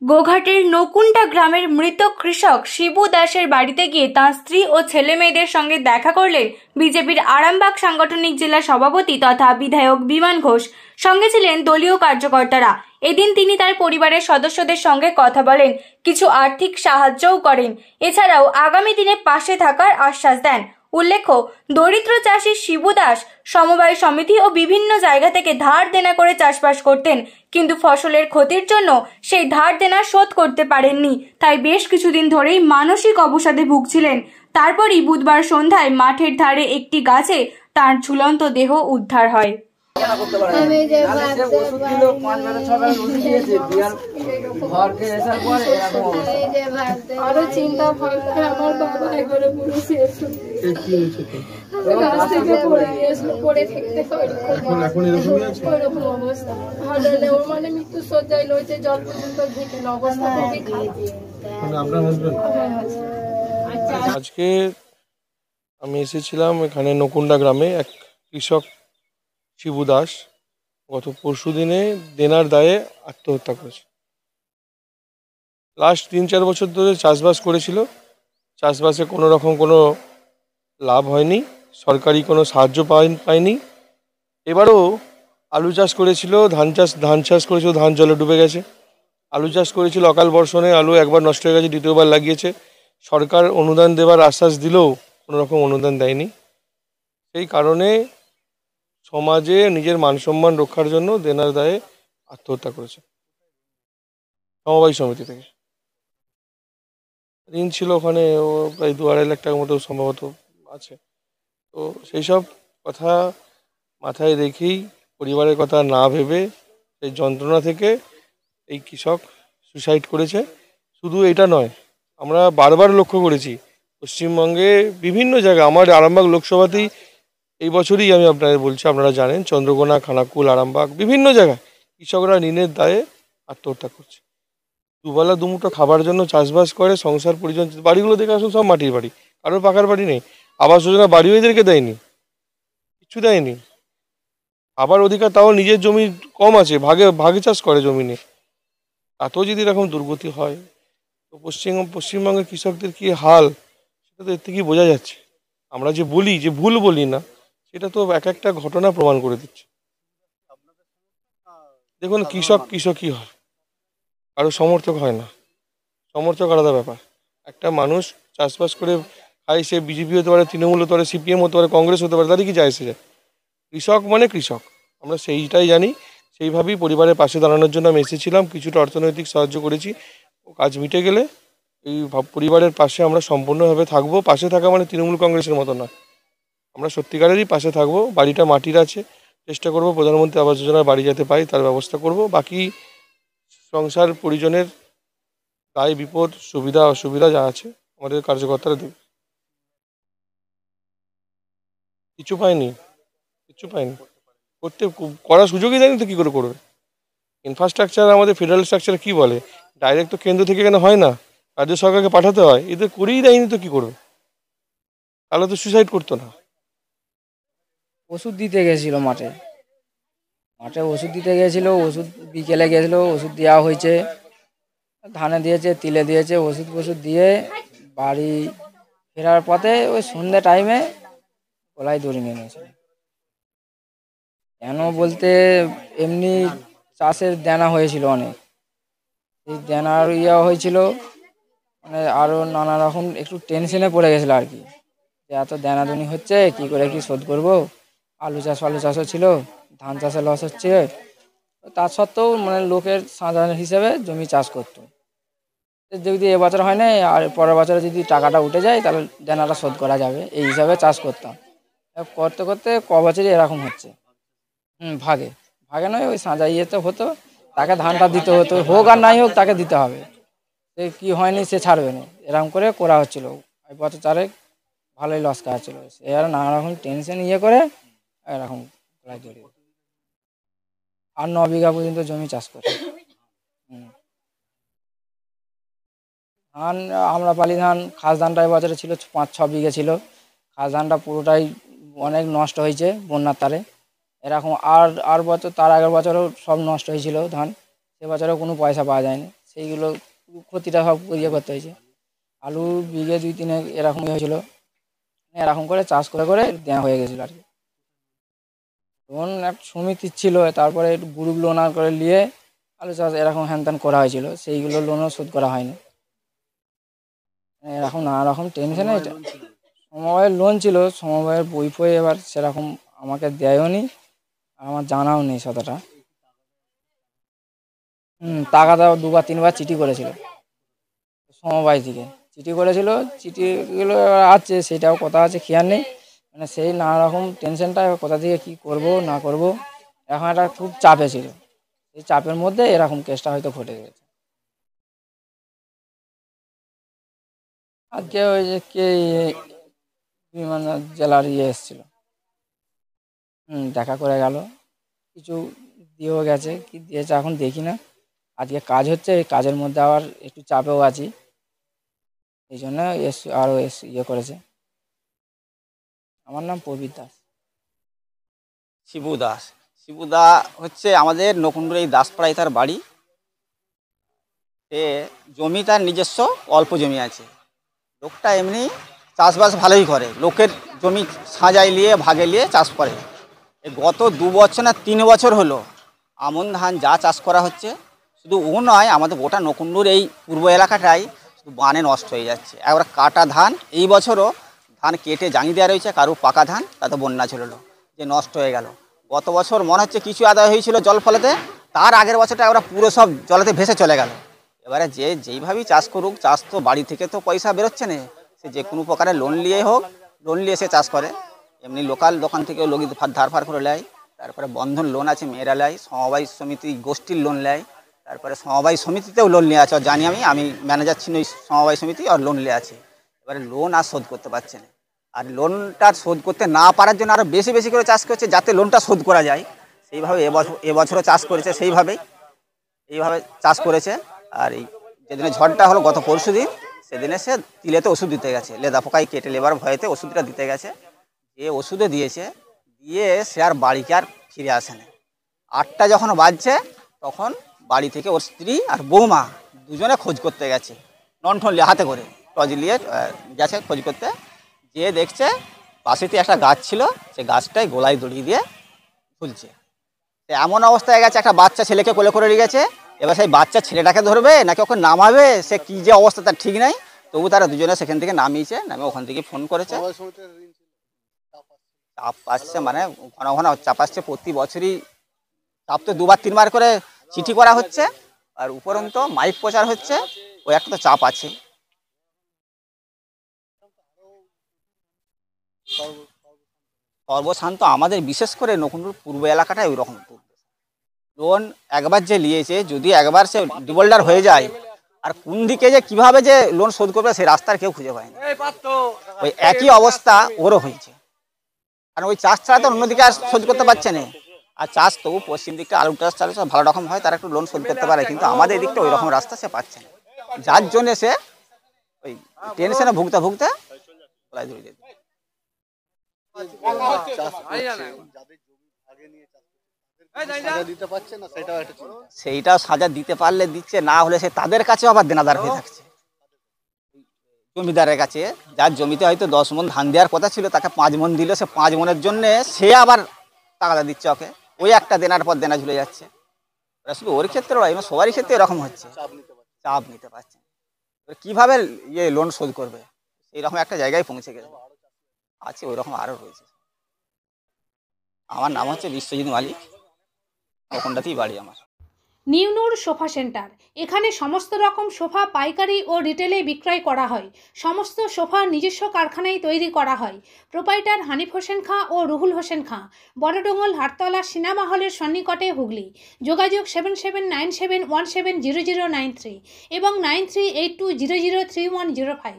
গোঘাটের নকুন্ডা গ্রামের মৃত কৃষক শিবু দাসের বাড়িতে গিয়ে তাঁর স্ত্রী ও ছেলে মেয়েদের সঙ্গে দেখা করলেন বিজেপির আরামবাগ সাংগঠনিক জেলা সভাপতি তথা বিধায়ক বিমান ঘোষ। সঙ্গে ছিলেন দলীয় কার্যকর্তারা। এদিন তিনি তার পরিবারের সদস্যদের সঙ্গে কথা বলেন, কিছু আর্থিক সাহায্যও করেন। এছাড়াও আগামী দিনে পাশে থাকার আশ্বাস দেন। উল্লেখ্য, দরিদ্র চাষী শিবু দাস সমবায় সমিতি ও বিভিন্ন জায়গা থেকে ধার দেনা করে চাষবাস করতেন, কিন্তু ফসলের ক্ষতির জন্য সেই ধার দেনা শোধ করতে পারেননি। তাই বেশ কিছুদিন ধরেই মানসিক অবসাদে ভুগছিলেন। তারপরই বুধবার সন্ধ্যায় মাঠের ধারে একটি গাছে তার ঝুলন্ত দেহ উদ্ধার হয়। আরো চিন্তা ভয় করে আমার বাবা একবারে পুরো শেষ গাছ থেকে পড়ে গিয়েছিল, পড়ে থাকতে ওইরকম অবস্থা। ওর মানে মৃত্যু সজ্জায় রয়েছে, জল পর্যন্ত ঘেটে অবস্থা খুবই খারাপ। আজকে আমি এসেছিলাম এখানে নকুন্ডা গ্রামে। এক কৃষক শিবু দাস গত পরশু দিনে দেনার দায়ে আত্মহত্যা করেছে। লাস্ট 3-4 বছর ধরে চাষবাস করেছিল। চাষবাসে কোনো রকম কোনো লাভ হয়নি, সরকারি কোনো সাহায্য পায়নি। এবারও আলু চাষ করেছিল, ধান চাষ করেছিল, ধান জলে ডুবে গেছে। আলু চাষ করেছিল, অকাল বর্ষণে আলু একবার নষ্ট হয়ে গেছে, দ্বিতীয়বার লাগিয়েছে। সরকার অনুদান দেওয়ার আশ্বাস দিলেও কোনো রকম অনুদান দেয়নি। সেই কারণে সমাজে নিজের মান সম্মান রক্ষার জন্য দেনার দায়ে আত্মহত্যা করেছে। সমবায় সমিতি থেকে ঋণ ছিল, ওখানে ও প্রায় 2-2.5 লাখ টাকার মতো সম্ভবত আছে। তো সেই সব কথা মাথায় রেখেই, পরিবারের কথা না ভেবে, সেই যন্ত্রণা থেকে এই কৃষক সুসাইড করেছে। শুধু এটা নয়, আমরা বারবার লক্ষ্য করেছি পশ্চিমবঙ্গে বিভিন্ন জায়গায়, আমার আরামবাগ লোকসভাতেই এই বছরই আমি আপনাদের বলছি, আপনারা জানেন, চন্দ্রকোনা, খানাকুল, আরামবাগ বিভিন্ন জায়গায় কৃষকরা ঋণের দায়ে আত্মহত্যা করছে। দুবেলা দুমুঠো খাবার জন্য চাষবাস করে, সংসার পরিজন। বাড়িগুলো দেখে আসুন, সব মাটির বাড়ি, কারোর পাকার বাড়ি নেই। আবাস যোজনা বাড়িও এদেরকে দেয়নি, কিছু দেয়নি। আবার অধিকার তাও নিজের জমি কম আছে, ভাগে চাষ করে জমি নিয়ে। তাতেও যদি এরকম দুর্গতি হয়, তো পশ্চিমবঙ্গের কৃষকদের কি হাল, সেটা তো এর থেকেই বোঝা যাচ্ছে। আমরা যে বলি যে ভুল বলি না, সেটা তো এক একটা ঘটনা প্রমাণ করে দিচ্ছে। দেখুন, কৃষকই হয়, কারো সমর্থক হয় না। সমর্থক আলাদা ব্যাপার। একটা মানুষ চাষবাস করে খায়, সে বিজেপি হতে পারে, তৃণমূল হতে পারে, সিপিএম হতে পারে, কংগ্রেস হতে পারে, তাদের কি যায় এসে যায়? কৃষক মানে কৃষক, আমরা সেইটাই জানি। সেইভাবেই পরিবারের পাশে দাঁড়ানোর জন্য আমি এসেছিলাম। কিছুটা অর্থনৈতিক সাহায্য করেছি। কাজ মিটে গেলে এই পরিবারের পাশে আমরা সম্পূর্ণভাবে থাকবো। পাশে থাকা মানে তৃণমূল কংগ্রেসের মতো না, আমরা সত্যিকারেরই পাশে থাকবো। বাড়িটা মাটির আছে, চেষ্টা করব প্রধানমন্ত্রী আবাস যোজনার বাড়ি যাতে পাই তার ব্যবস্থা করব। বাকি সংসার পরিজনের দায় বিপদ, সুবিধা অসুবিধা যা আছে আমাদের কার্যকর্তারা দেবে। কিছু পায়নি, করার সুযোগই দেয়নি, তো কী করে করবে? ইনফ্রাস্ট্রাকচার আমাদের ফেডারেল স্ট্রাকচারে কী বলে, ডাইরেক্ট তো কেন্দ্র থেকে এখানে হয় না, রাজ্য সরকারকে পাঠাতে হয়। এদের করেই দেয়নি, তো কী করবে? তাহলে তো সুসাইড করতো না। ওষুধ দিতে গেছিল মাঠে ওষুধ দিতে গেছিল, ওষুধ বিকেলে গেছিল, ওষুধ দেওয়া হয়েছে, ধানে দিয়েছে, তিলে দিয়েছে, ওষুধ দিয়ে বাড়ি ফেরার পথে ওই সন্ধ্যে টাইমে গলায় দড়ি নিয়ে নিয়েছিল। কেন বলতে, এমনি চাষের দেনা হয়েছিল অনেক, এই দেনার হয়েছিল, মানে আরও নানা রকম একটু টেনশনে পড়ে গেছিলো আর কি, যে এত দেনাদুনি হচ্ছে, কি করে কি শোধ করবো। আলু চাষও ছিল, ধান চাষে লস হচ্ছে। তার সত্ত্বেও মানে লোকের সাধারণ হিসেবে জমি চাষ করতো। যদি এবছর হয় না, আর পরের বছরে যদি টাকাটা উঠে যায়, তাহলে দেনাটা শোধ করা যাবে, এই হিসাবে চাষ করতাম। করতে করতে ক বছরই এরকম হচ্ছে। ভাগে নয়, ওই সাঁজা ইয়েতে হতো, তাকে ধানটা দিতে হতো, হোক আর নাই হোক তাকে দিতে হবে। সে কি হয়নি সে ছাড়বে না, এরকম করে করা হচ্ছিল। এই বছর চারেক ভালোই লস খাওয়াচ্ছিল। সে আর নানা রকম টেনশন করে এরকম জড়িয়ে, আর 9 বিঘা পর্যন্ত জমি চাষ করে। ধান আম্রপালি ধান, খাস ধানটা এবছরে ছিল 5-6 বিঘে ছিল। খাস ধানটা পুরোটাই অনেক নষ্ট হয়েছে বন্যার তারে। এরকম আর বছর, তার আগের বছরও সব নষ্ট হয়েছিল ধান, সে বছরেও কোনো পয়সা পাওয়া যায়নি। সেইগুলো ক্ষতিটা সব ইয়ে করতে হয়েছে। আলু বিঘে 2-3 এরকমই হয়েছিল, এরকম করে চাষ করে করে দেওয়া হয়ে গেছিলো আর কি। লোন একটা সমিতির ছিল, তারপরে একটু গ্রুপ লোন আর করে নিয়ে আলু চাষ এরকম হ্যান ত্যান করা হয়েছিল, সেইগুলো লোনও শোধ করা হয়নি। এরকম নানা রকম টেনশনে সমবায়ের লোন ছিল, সমবায়ের বই ফই এবার সেরকম আমাকে দেয়ও নি, আর আমার জানাও নেই সেটাটা। টাকা দাও 2-3বার চিঠি করেছিল সমবায় থেকে, চিঠি করেছিল, চিঠিগুলো এবার আছে, সেটাও কথা আছে খেয়াল নেই। মানে সেই নানা রকম টেনশনটা কোথা থেকে কী করব না করব, এখন একটা খুব চাপে ছিল। এই চাপের মধ্যে এরকম কেসটা হয়তো ঘটে গেছে। আজকে ওই যে কে বিমান জেলার এসেছিল, দেখা করে গেল, কিছু দিয়েও গেছে, কি দিয়েছে এখন দেখি না। আজকে কাজ হচ্ছে, এই কাজের মধ্যে আবার একটু চাপেও আছি, এই জন্য আরও ইয়ে করেছে। আমার নাম প্রবীর দাস। শিবু দাস। শিবুদা হচ্ছে আমাদের নকুণ্ডুর এই দাসপাড়ায় তার বাড়ি। সে জমি তার নিজস্ব অল্প জমি আছে। লোকটা এমনি চাষবাস ভালোই করে, লোকের জমি সাজাই নিয়ে ভাগে নিয়ে চাষ করে। এই গত 2 বছর না 3 বছর হলো আমন ধান যা চাষ করা হচ্ছে, শুধু ও নয়, আমাদের গোটা নকুণ্ডুর এই পূর্ব এলাকাটাই শুধু বানে নষ্ট হয়ে যাচ্ছে। একবার কাটা ধান, এই বছরও ধান কেটে জাঙিয়ে দেওয়া রয়েছে, কারো পাকা ধান তাতে বন্যা ছিল যে নষ্ট হয়ে গেল। গত বছর মনে হচ্ছে কিছু আদায় হয়েছিল জল ফলেতে, তার আগের বছরটা ওরা পুরো সব জলেতে ভেসে চলে গেল। এবারে যেইভাবেই চাষ করুক, চাষ তো বাড়ি থেকে তো পয়সা বেরোচ্ছে না, সে যে কোনো প্রকারে লোন নিয়ে হোক, লোন নিয়ে সে চাষ করে। এমনি লোকাল দোকান থেকেও লোক ধার ফার করে নেয়, তারপরে বন্ধন লোন আছে মেয়েরা নেয়, সমবায় সমিতি গোষ্ঠীর লোন নেয়, তারপরে সমবায় সমিতিতেও লোন নিয়ে আছে, জানি আমি ম্যানেজার ছিল ওই সমবায় সমিতি, আর লোন নিয়ে আছে। এবারে লোন আর শোধ করতে পারছে না, আর লোনটা শোধ করতে না পারার জন্য আরও বেশি বেশি করে চাষ করছে যাতে লোনটা শোধ করা যায়। সেইভাবে এবছরও চাষ করেছে, এইভাবে চাষ করেছে। আর এই যেদিনে ঝড়টা হলো গত পরশু দিন, সেদিনে সে তিলেতে ওষুধ দিতে গেছে, লেদা পোকায় কেটে লেবার ভয়েতে ওষুধটা দিতে গেছে। যে ওষুধে দিয়েছে, দিয়ে সে আর বাড়িকে আর ফিরে আসে না। 8টা যখন বাজছে, তখন বাড়ি থেকে ওর স্ত্রী আর বৌমা দুজনে খোঁজ করতে গেছে, লণ্ঠন হাতে করে টর্চ নিয়ে গেছে খোঁজ করতে। যে দেখছে পাশেতে একটা গাছ ছিল, সে গাছটাই গোলায় দড়ি দিয়ে ঝুলছে। এমন অবস্থায় গেছে, একটা বাচ্চা ছেলেকে কোলে করে নিয়ে গেছে। এবার সেই বাচ্চা ছেলেটাকে ধরবে নাকি ওকে নামাবে, সে কী যে অবস্থা তার ঠিক নাই। তবু তারা দুজনে সেখান থেকে নামিয়েছে, নামে ওখান থেকে ফোন করেছে। চাপ আসছে, মানে ঘন ঘন চাপ আসছে, প্রতি বছরই চাপ তো 2-3বার করে চিঠি করা হচ্ছে, আর উপরন্ত মাইক প্রচার হচ্ছে, ওই একটা তো চাপ আছে। সর্বশান্ত আমাদের বিশেষ করে নকুণ্ডুর পূর্ব এলাকাটাই ওই রকম। লোন একবার যে নিয়েছে, যদি একবার সে ডিফল্টার হয়ে যায়, আর কোন দিকে যে কিভাবে যে লোন শোধ করবে সেই রাস্তার কেউ খুঁজে পায়নি। ওই একই অবস্থা ওরও হয়েছে, কারণ ওই চাষ ছাড়া তো অন্যদিকে আর শোধ করতে পারছে না। আর চাষ তবু পশ্চিম দিকটা আলু চাষ চাষ ভালো রকম হয়, তারা একটু লোন শোধ করতে পারে, কিন্তু আমাদের দিকটা ওই রকম রাস্তা সে পাচ্ছে না, যার জন্যে সে ওই টেনশনে ভুগতে ভুগতে গলায় দড়ি দিয়ে সেইটা সাজা দিতে পারলে দিচ্ছে, না হলে সে তাদের কাছেও আবার দেনাদার হয়ে থাকছে জমিদারের কাছে। যার জমিতে হয়তো 10 মণ ধান দেওয়ার কথা ছিল, তাকে 5 মণ দিল, সে 5 মণের জন্যে সে আবার টাকাটা দিচ্ছে ওকে, ওই একটা দেনার পর দেনা ঝুলে যাচ্ছে। শুধু ওর ক্ষেত্রে নয়, সবারই ক্ষেত্রে এরকম হচ্ছে, চাপ নিতে পারছে। কিভাবে লোন শোধ করবে, এইরকম একটা জায়গায় পৌঁছে গেছে আছে, ওই রকম আরও রয়েছে। আমার নাম হচ্ছে বিশ্বজিৎ মালিক, ওখানটাতেই বাড়ি আমার। নিউনুর সোফা সেন্টার, এখানে সমস্ত রকম সোফা পাইকারি ও রিটেলে বিক্রয় করা হয়। সমস্ত সোফা নিজস্ব কারখানায় তৈরি করা হয়। প্রোপাইটার হানিফ হোসেন খাঁ ও রুহুল হোসেন খাঁ, বড়ডোঙ্গল হাটতলা সিনেমা হলের সন্নিকটে, হুগলি। যোগাযোগ 7797170093 এবং 9382003105।